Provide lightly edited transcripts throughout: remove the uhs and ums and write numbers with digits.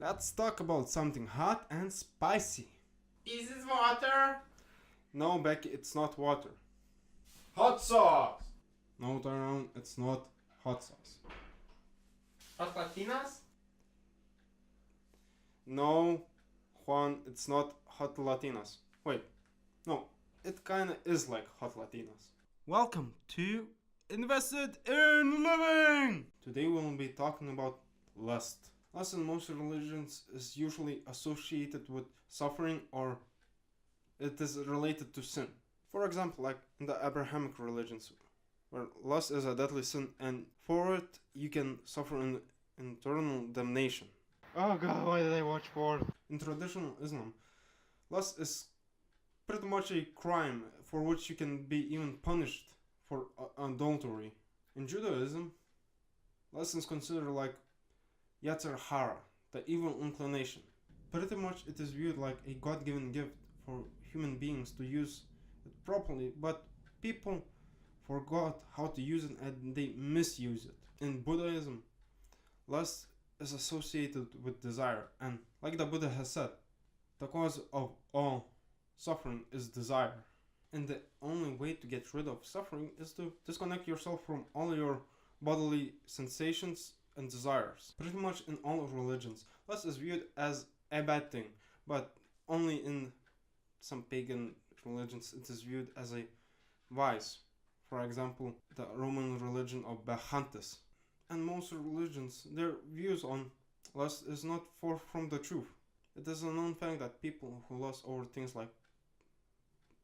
Let's talk about something hot and spicy. Is this water? No, Becky, it's not water. Hot sauce. No, Tyrone, it's not hot sauce. Hot Latinas? No, Juan, it's not hot Latinas. Wait, no, it kinda is like hot Latinas. Welcome to Invested in Living! Today we'll be talking about lust. Lust in most religions is usually associated with suffering or it is related to sin. For example, like in the Abrahamic religions, where lust is a deadly sin and for it you can suffer in eternal damnation. Oh god, why did I watch porn? In traditional Islam, lust is pretty much a crime for which you can be even punished for adultery. In Judaism, lust is considered like Yetzer Hara, the evil inclination. Pretty much it is viewed like a God-given gift for human beings to use it properly, but people forgot how to use it and they misuse it. In Buddhism, lust is associated with desire, and like the Buddha has said, the cause of all suffering is desire. And the only way to get rid of suffering is to disconnect yourself from all your bodily sensations and desires. Pretty much in all religions, lust is viewed as a bad thing, but only in some pagan religions it is viewed as a vice. For example, the Roman religion of Bacchantes. And most religions, their views on lust is not far from the truth. It is a known fact that people who lust over things like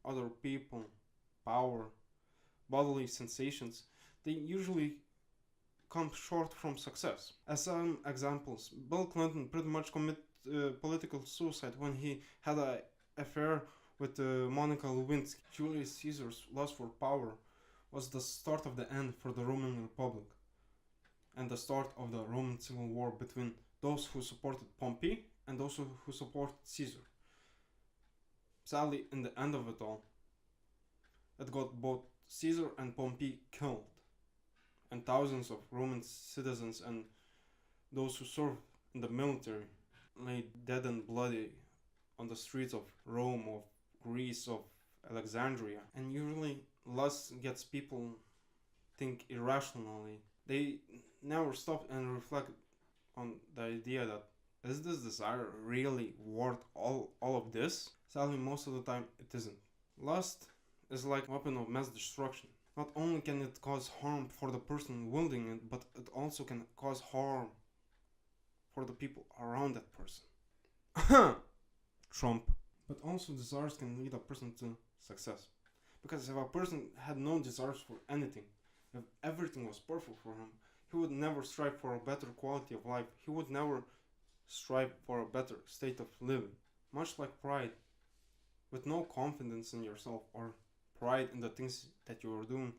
other people, power, bodily sensations, they usually come short from success. As some examples, Bill Clinton pretty much committed political suicide when he had an affair with Monica Lewinsky. Julius Caesar's lust for power was the start of the end for the Roman Republic and the start of the Roman Civil War between those who supported Pompey and those who supported Caesar. Sadly, in the end of it all, it got both Caesar and Pompey killed, and thousands of Roman citizens and those who served in the military lay dead and bloody on the streets of Rome, of Greece, of Alexandria. And usually lust gets people think irrationally. They never stop and reflect on the idea that is this desire really worth all of this? Sadly, most of the time it isn't. Lust is like a weapon of mass destruction. Not only can it cause harm for the person wielding it, but it also can cause harm for the people around that person. Trump. But also desires can lead a person to success. Because if a person had no desires for anything, if everything was perfect for him, he would never strive for a better quality of life. He would never strive for a better state of living. Much like pride, with no confidence in yourself or pride in the things that you are doing,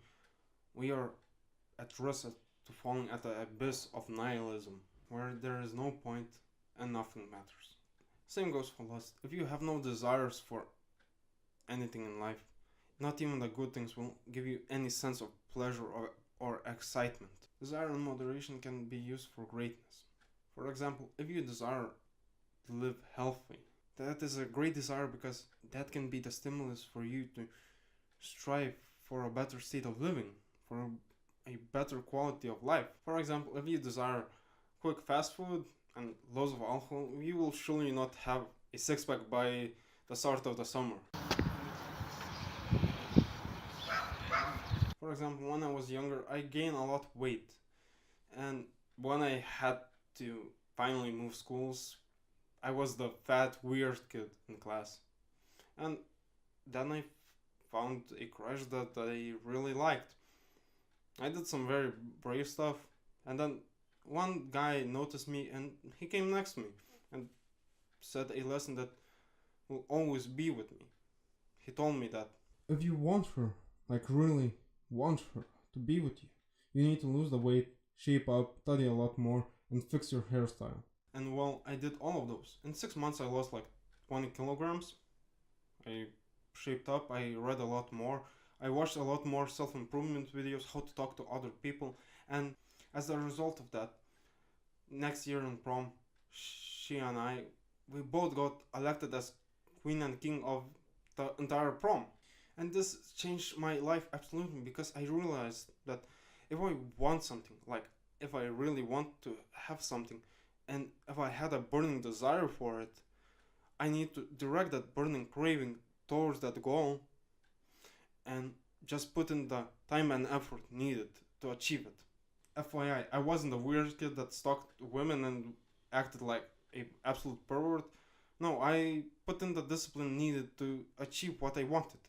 we are at risk to falling at the abyss of nihilism, where there is no point and nothing matters. Same goes for lust. If you have no desires for anything in life, not even the good things will give you any sense of pleasure or excitement. Desire in moderation can be used for greatness. For example, if you desire to live healthy, that is a great desire because that can be the stimulus for you to strive for a better state of living, for a better quality of life. For example, if you desire quick fast food and loads of alcohol, you will surely not have a six-pack by the start of the summer. For example, when I was younger, I gained a lot of weight. And when I had to finally move schools, I was the fat, weird kid in class. And then I found a crush that I really liked. I did some very brave stuff. And then one guy noticed me and he came next to me and said a lesson that will always be with me. He told me that if you want her, like really want her to be with you, you need to lose the weight, shape up, study a lot more, and fix your hairstyle. And well, I did all of those. In 6 months I lost like 20 kilograms. I shaped up, I read a lot more, I watched a lot more self-improvement videos, how to talk to other people, and as a result of that, next year in prom, she and I, we both got elected as queen and king of the entire prom. And this changed my life absolutely, because I realized that if I want something, like if I really want to have something, and if I had a burning desire for it, I need to direct that burning craving towards that goal and just put in the time and effort needed to achieve it. FYI, I wasn't a weird kid that stalked women and acted like a absolute pervert. No, I put in the discipline needed to achieve what I wanted.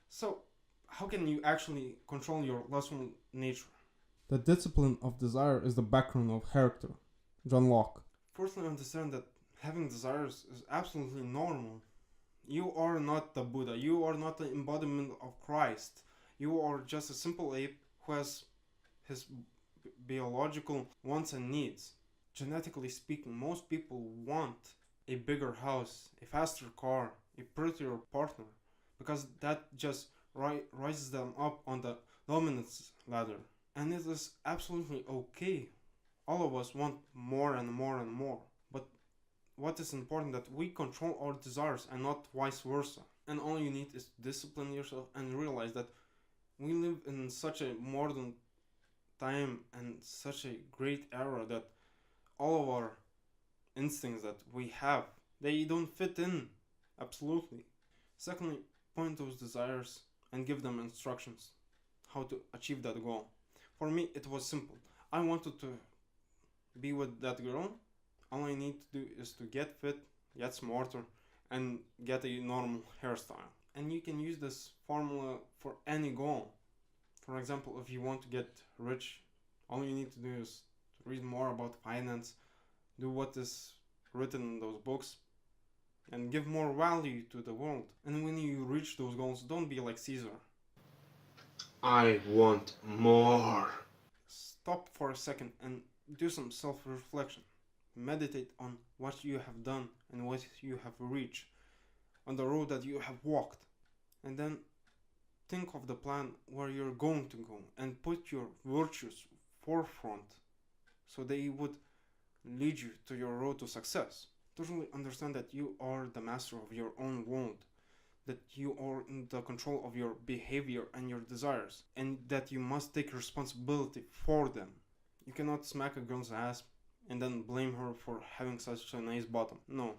So, how can you actually control your lustful nature? The discipline of desire is the background of character. John Locke. Firstly, understand that having desires is absolutely normal. You are not the Buddha. You are not the embodiment of Christ. You are just a simple ape who has his biological wants and needs. Genetically speaking, most people want a bigger house, a faster car, a prettier partner, because that just rises them up on the dominance ladder. And it is absolutely okay. All of us want more and more and more. But what is important that we control our desires and not vice versa. And all you need is to discipline yourself and realize that we live in such a modern time and such a great era that all of our instincts that we have, they don't fit in. Absolutely. Secondly, point those desires and give them instructions how to achieve that goal. For me, it was simple. I wanted to be with that girl. All I need to do is to get fit, get smarter, and get a normal hairstyle. And you can use this formula for any goal. For example, if you want to get rich, all you need to do is to read more about finance, do what is written in those books, and give more value to the world. And when you reach those goals, don't be like Caesar. I want more. Stop for a second and do some self-reflection. Meditate on what you have done and what you have reached on the road that you have walked. And then think of the plan where you're going to go and put your virtues forefront so they would lead you to your road to success. Totally understand that you are the master of your own world, that you are in the control of your behavior and your desires, and that you must take responsibility for them. You cannot smack a girl's ass and then blame her for having such a nice bottom. No.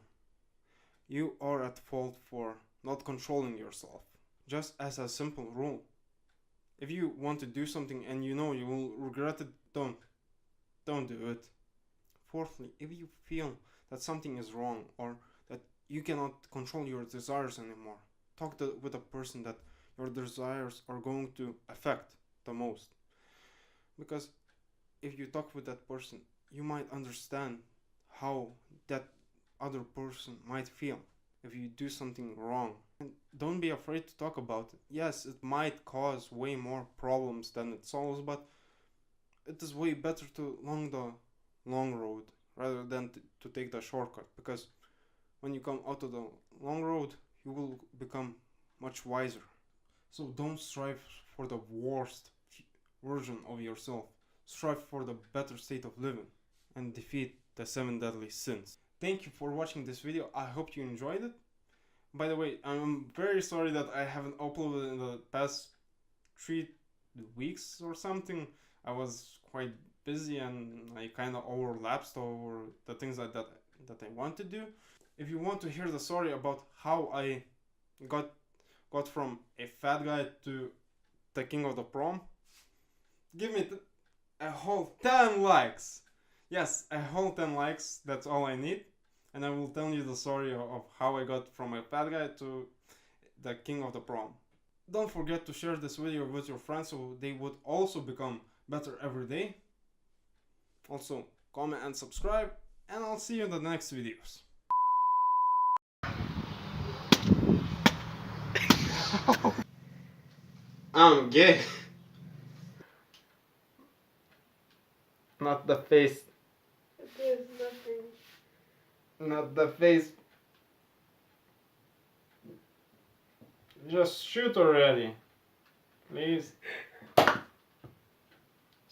You are at fault for not controlling yourself. Just as a simple rule. If you want to do something and you know you will regret it, don't do it. Fourthly, if you feel that something is wrong or that you cannot control your desires anymore, talk with a person that your desires are going to affect the most. Because if you talk with that person, you might understand how that other person might feel if you do something wrong. And don't be afraid to talk about it. Yes, it might cause way more problems than it solves, but it is way better to long the long road rather than to take the shortcut, because when you come out of the long road, you will become much wiser. So don't strive for the worst version of yourself. Strive for the better state of living and defeat the 7 deadly sins. Thank you for watching this video. I hope you enjoyed it. By the way, I'm very sorry that I haven't uploaded in the past 3 weeks or something. I was quite busy and I kind of overlapsed over the things that I want to do. If you want to hear the story about how I got from a fat guy to the king of the prom, give me a whole 10 likes. Yes, a whole 10 likes, that's all I need. And I will tell you the story of how I got from a fat guy to the king of the prom. Don't forget to share this video with your friends so they would also become better every day. Also, comment and subscribe, and I'll see you in the next videos. I'm gay. Not the face. There's nothing. Not the face. Just shoot already. Please.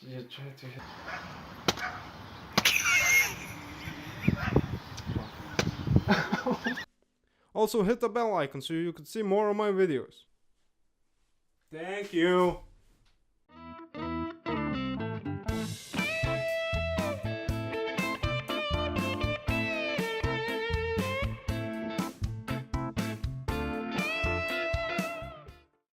You try to hit. Also hit the bell icon so you could see more of my videos. Thank you.